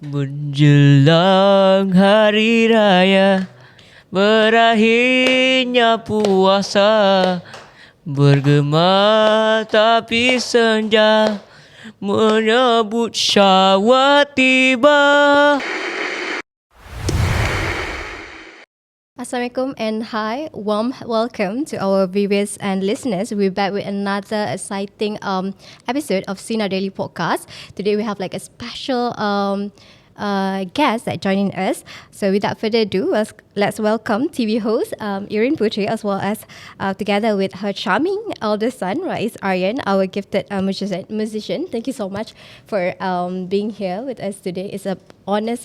Menjelang hari raya, berakhirnya puasa, bergema tapi senja, menyebut syawal tiba. Assalamualaikum and hi, warm welcome to our viewers and listeners. We're back with another exciting episode of Sinar Daily Podcast. Today we have like a special guest that joining us. So without further ado, let's welcome TV host Irin Putri, as well as together with her charming elder son, Raees Azmi, our gifted musician. Thank you so much for being here with us today. It's a honest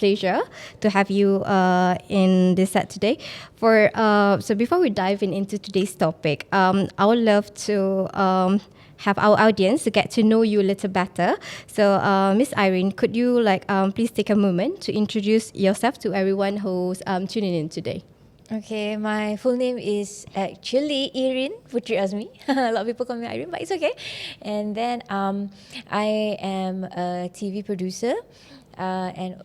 pleasure to have you in this set today. So before we dive into today's topic, I would love to have our audience to get to know you a little better. So Miss Irin, could you please take a moment to introduce yourself to everyone who's tuning in today? Okay, my full name is actually Irin Putri Azmi. A lot of people call me Irin, but it's okay. And then I am a TV producer, and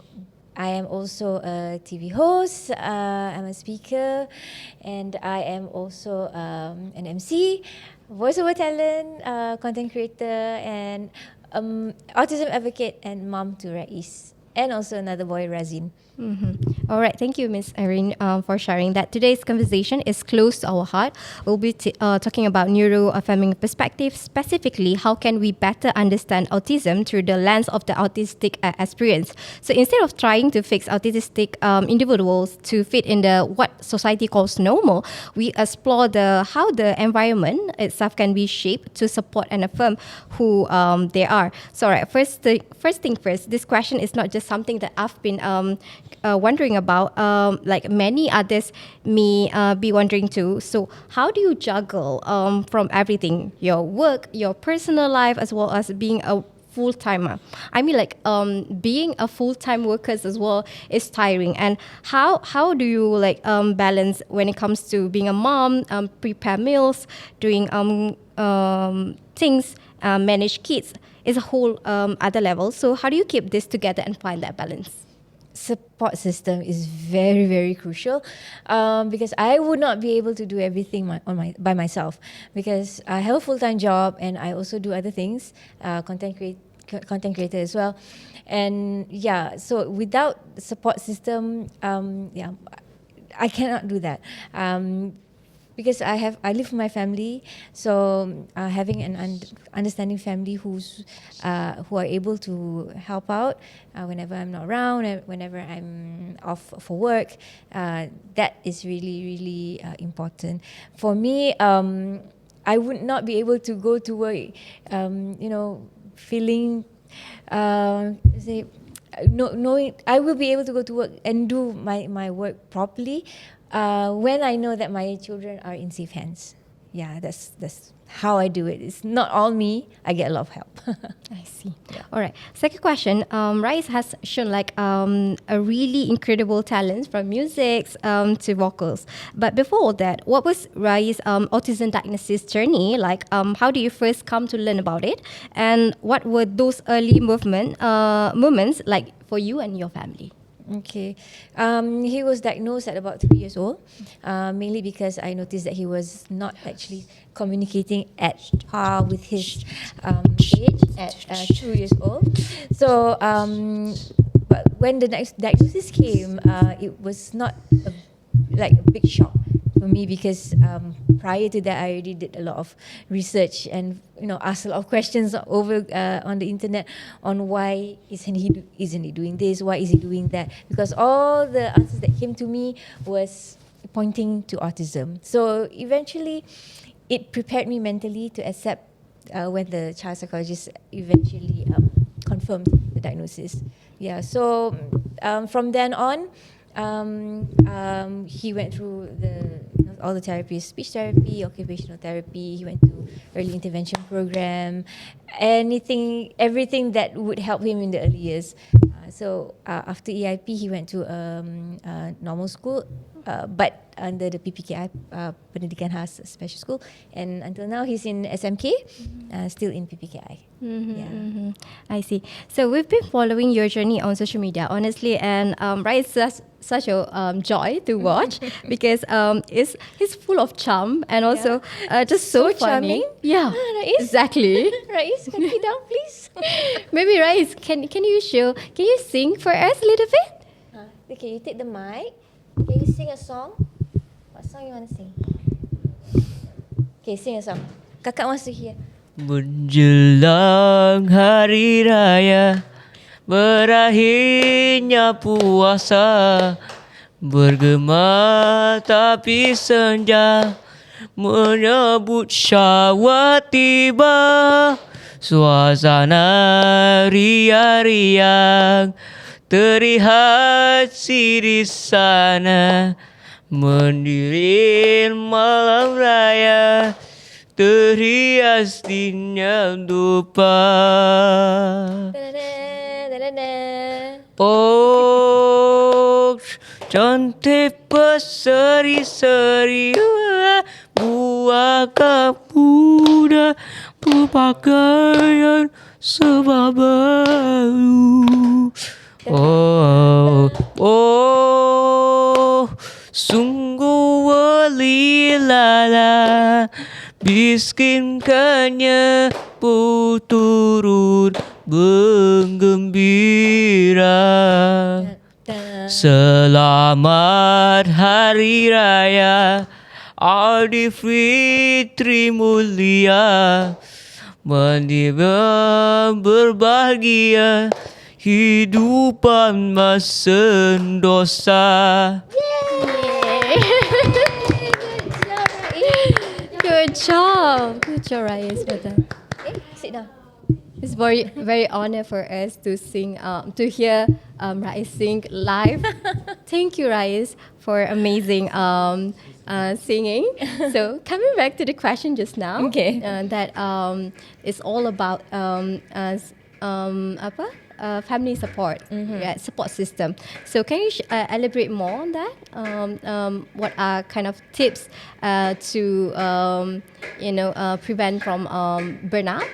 I am also a TV host. I'm a speaker, and I am also an MC, voiceover talent, content creator, and autism advocate and mom to Raees, and also another boy, Razin. Mm-hmm. All right, thank you, Miss Irin, for sharing that. Today's conversation is close to our heart. We'll be talking about neuroaffirming perspective, specifically how can we better understand autism through the lens of the autistic experience. So instead of trying to fix autistic individuals to fit in the what society calls normal, we explore how the environment itself can be shaped to support and affirm who they are. So, all right, first thing first. This question is not just something that I've been wondering about, like many others may be wondering too. So how do you juggle from everything, your work, your personal life, as well as being a full-timer? I mean, being a full-time worker as well is tiring. And how do you balance when it comes to being a mom, prepare meals, doing things, manage kids? Is a whole other level. So how do you keep this together and find that balance? Support system is very, very crucial, because I would not be able to do everything by myself, because I have a full-time job and I also do other things, content creator as well, and so without support system, I cannot do that. Because I live with my family, so having an understanding family who are able to help out whenever I'm not around, whenever I'm off for work, that is really, really important for me. I would not be able to go to work, feeling knowing I will be able to go to work and do my work properly when I know that my children are in safe hands. Yeah, that's how I do it. It's not all me. I get a lot of help. I see. Yeah. All right. Second question. Raees has shown a really incredible talent from music to vocals. But before all that, what was Raees' autism diagnosis journey like? How did you first come to learn about it? And what were those early moments like for you and your family? Okay. He was diagnosed at about 3 years old, mainly because I noticed that he was not actually communicating at par with his age at 2 years old. So, but when the next diagnosis came, it was not a big shock for me, because prior to that I already did a lot of research and asked a lot of questions over on the internet on why isn't he doing this, why is he doing that, because all the answers that came to me was pointing to autism. So eventually it prepared me mentally to accept when the child psychologist eventually confirmed the diagnosis. So from then on, he went through all the therapies, speech therapy, occupational therapy. He went to early intervention program, everything that would help him in the early years. So after EIP, he went to normal school, but under the PPKI, Pendidikan Khas Special School, and until now he's in SMK, still in PPKI. I see. So we've been following your journey on social media, honestly, and Raees is such a joy to watch because he's full of charm and also just so funny. charming. Yeah, Raees? exactly. Raees, can you down, please? Maybe Raees, can you sing for us a little bit? Okay, you take the mic. Can you sing a song? What song you want to sing? Okay, sing a song. Kakak wants to hear. Menjelang hari raya, berakhirnya puasa, bergema tapi senja, menyebut syawal tiba. Suasana riang-riang terlihat di sana, mendiri malam raya terhias dengan dupa. Oh, cantik berseri-seri, buahkah muda berpakaian serba baru. Oh, oh, sungguh welilala, biskinkannya turut bergembira. Selamat Hari Raya Adi Fitri mulia, mendiba berbahagia hidupan masendosa. Good job, Raees. Sit down. It's very honor for us to sing, to hear Raees sing live. Thank you, Raees, for amazing singing. So coming back to the question just now, Okay. that is all about family support, yeah, support system. So can you elaborate more on that? What are kind of tips to prevent from burnout?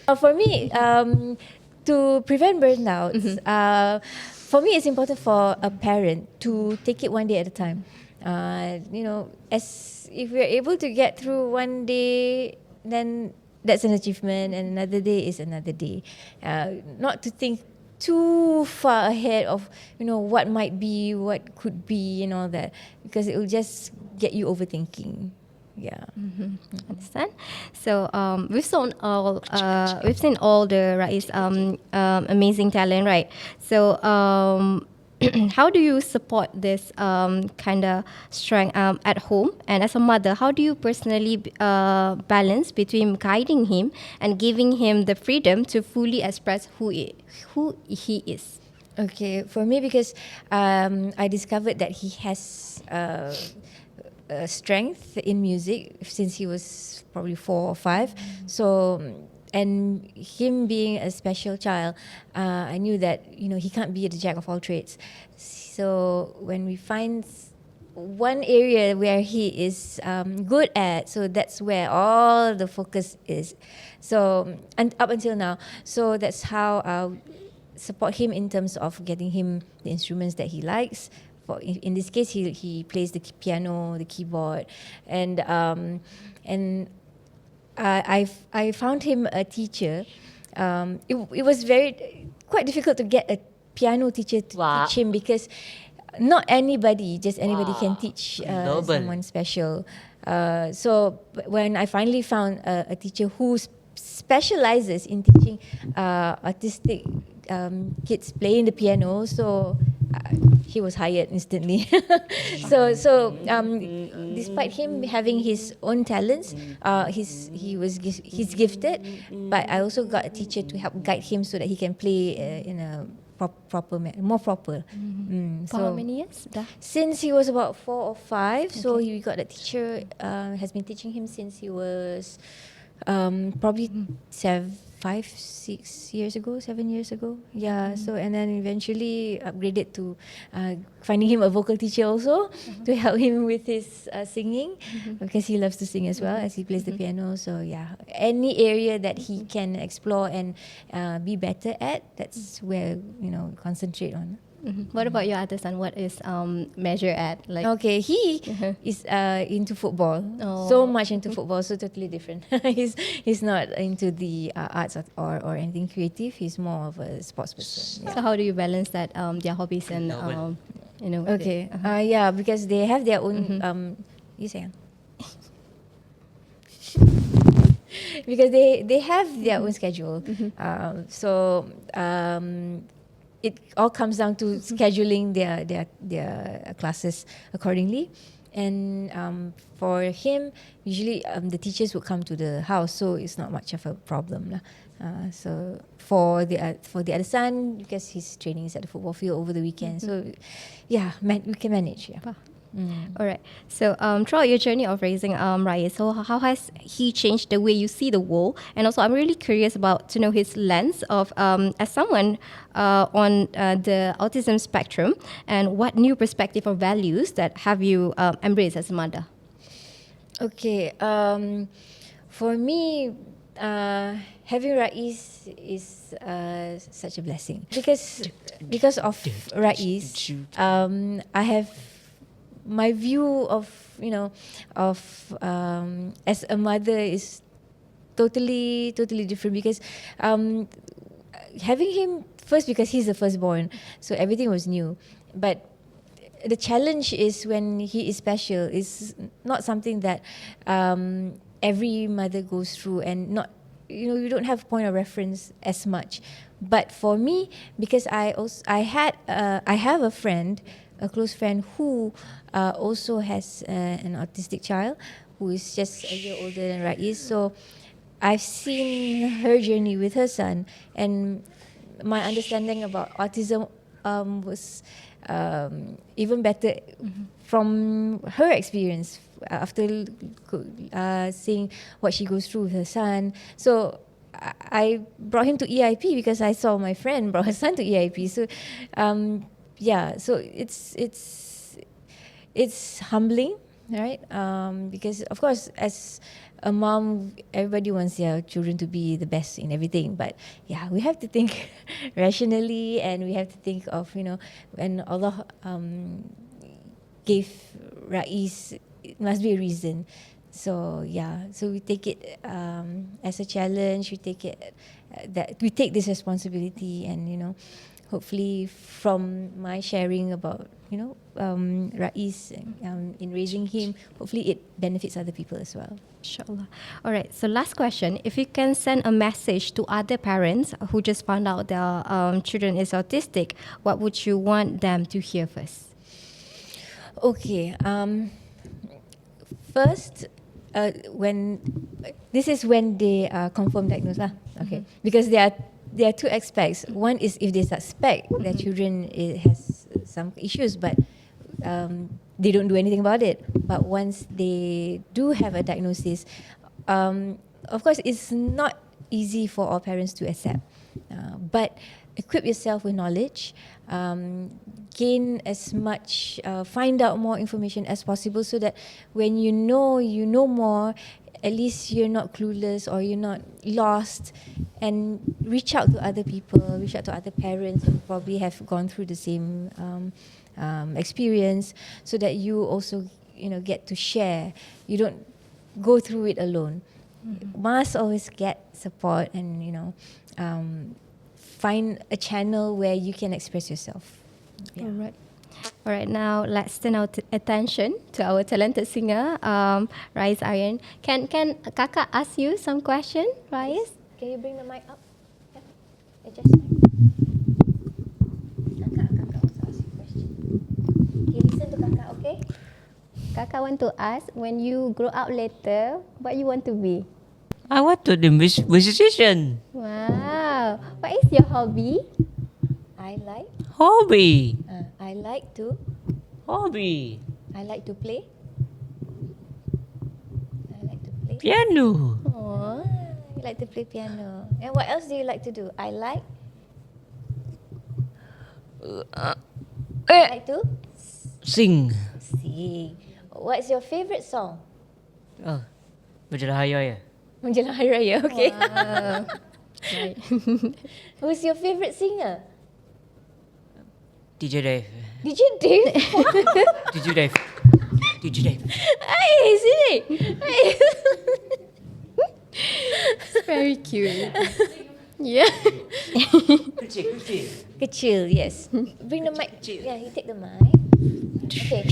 For me, to prevent burnouts, for me it's important for a parent to take it one day at a time. As if we're able to get through one day, then that's an achievement, and another day is another day. Not to think too far ahead of what might be, what could be, and all that, because it will just get you overthinking. Yeah. Understand. So we've seen all the Raees amazing talent, right? So how do you support this kind of strength at home? And as a mother, how do you personally balance between guiding him and giving him the freedom to fully express who he is? Okay, for me, because I discovered that he has strength in music since he was probably 4 or 5. So, and him being a special child, I knew that he can't be the jack of all trades. So when we find one area where he is good at, so that's where all the focus is. So, and up until now, so that's how I support him in terms of getting him the instruments that he likes. In this case, he plays the piano, the keyboard, and I found him a teacher. It was quite difficult to get a piano teacher to teach him, because not anybody can teach someone special. So when I finally found a teacher who specializes in teaching autistic kids playing the piano, so he was hired instantly. So despite him having his own talents, he's gifted, but I also got a teacher to help guide him so that he can play in a more proper. For how many years? Since he was about 4 or 5, so he got a teacher has been teaching him since he was probably 5, 6 years ago, 7 years ago. Yeah. So and then eventually upgraded to finding him a vocal teacher also to help him with his singing because he loves to sing as well as he plays the piano. So yeah, any area that he can explore and be better at, that's where concentrate on. What about your other son? What is measure at? Like Okay, he is into football. Oh. So much into football, so totally different. he's not into the arts or anything creative. He's more of a sports person. So how do you balance that their hobbies and Noble. Okay. Yeah, because they have their own. You say. Because they have their own schedule. So it all comes down to scheduling their classes accordingly. And for him, usually the teachers would come to the house, so it's not much of a problem lah. So for the other son, because his training is at the football field over the weekend, so yeah, we can manage. Yeah. All right. So throughout your journey of raising Raees, so how has he changed the way you see the world? And also, I'm really curious to know his lens of as someone on the autism spectrum, and what new perspective or values that have you embraced as a mother? Okay. For me, having Raees is such a blessing because of Raees, I have my view of as a mother is totally different because having him first, because he's the firstborn, so everything was new. But the challenge is when he is special is not something that every mother goes through, and not you don't have point of reference as much. But for me, because I have a friend, a close friend who also has an autistic child who is just a year older than Raees. So I've seen her journey with her son, and my understanding about autism was even better from her experience after seeing what she goes through with her son. So I brought him to EIP because I saw my friend brought her son to EIP. So yeah, so it's humbling, right? Because of course, as a mom, everybody wants their children to be the best in everything. But yeah, we have to think rationally, and we have to think of when Allah gave Raees, it must be a reason. So yeah, so we take it as a challenge. We take it that we take this responsibility, and hopefully from my sharing about Raees in raising him, hopefully it benefits other people as well. Inshallah. All right. So last question: if you can send a message to other parents who just found out their children is autistic, what would you want them to hear first? Okay. First, when they are confirmed diagnosed lah. Okay, because there are two aspects. One is if they suspect their children has some issues, but they don't do anything about it. But once they do have a diagnosis, of course, it's not easy for all parents to accept. But equip yourself with knowledge, gain as much, find out more information as possible, so that when you know more, at least you're not clueless or you're not lost, and reach out to other people, reach out to other parents who probably have gone through the same experience, so that you also get to share. You don't go through it alone. Must always get support, and find a channel where you can express yourself. Yeah. All right, now let's turn our attention to our talented singer, Raees Irin. Can Kakak ask you some question, Raees? Can you bring the mic up? Yeah. Adjust mic. Kakak wants to ask you a question. Okay, listen to Kakak, okay? Kakak want to ask, when you grow up later, what you want to be? I want to be musician. Wow. What is your hobby? Hobby. I like to play. I like to play. Piano. Oh, like to play piano. And what else do you like to do? I like to Sing. sing. What's your favourite song? Oh, berjalan hari raya. Menjelang Hari Raya, okay. Right. Who's your favourite singer? DJ Dave. DJ Dave? DJ Dave. DJ Dave. Hey, sini. Hey. Very cute. Yeah. Kecil, yes. Bring the mic. Yeah, you take the mic. Okay.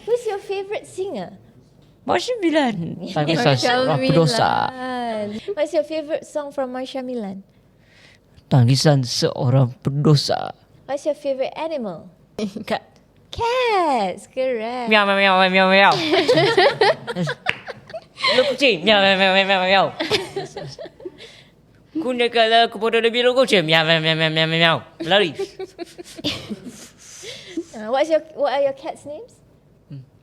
Who's your favourite singer? Marsha Milan. Tangisan seorang pendosa. What's your favourite song from Marsha Milan? Tangisan seorang pendosa. What's your favourite animal? Cat. Cats, correct. Meow meow meow meow meow. Lu kucing. Meow meow meow meow meow. Gunakanlah kepada lebih biru kucing. Meow meow meow meow meow. Lari. What are your cats' names?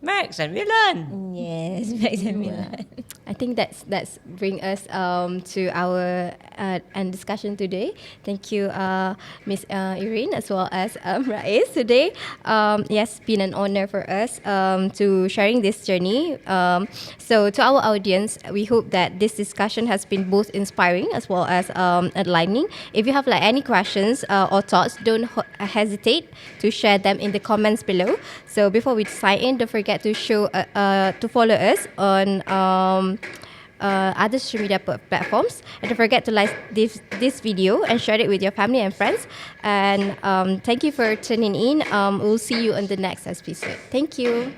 Max and Milan. Yes, Max and Milan. I think that's bring us to our discussion today. Thank you, Miss Irin, as well as Raees today. Yes, been an honor for us to sharing this journey. So to our audience, we hope that this discussion has been both inspiring as well as enlightening. If you have like any questions or thoughts, don't hesitate to share them in the comments below. So before we sign in, don't forget to follow us on other social media platforms, and don't forget to like this video and share it with your family and friends. And thank you for tuning in. We'll see you on the next episode. Thank you.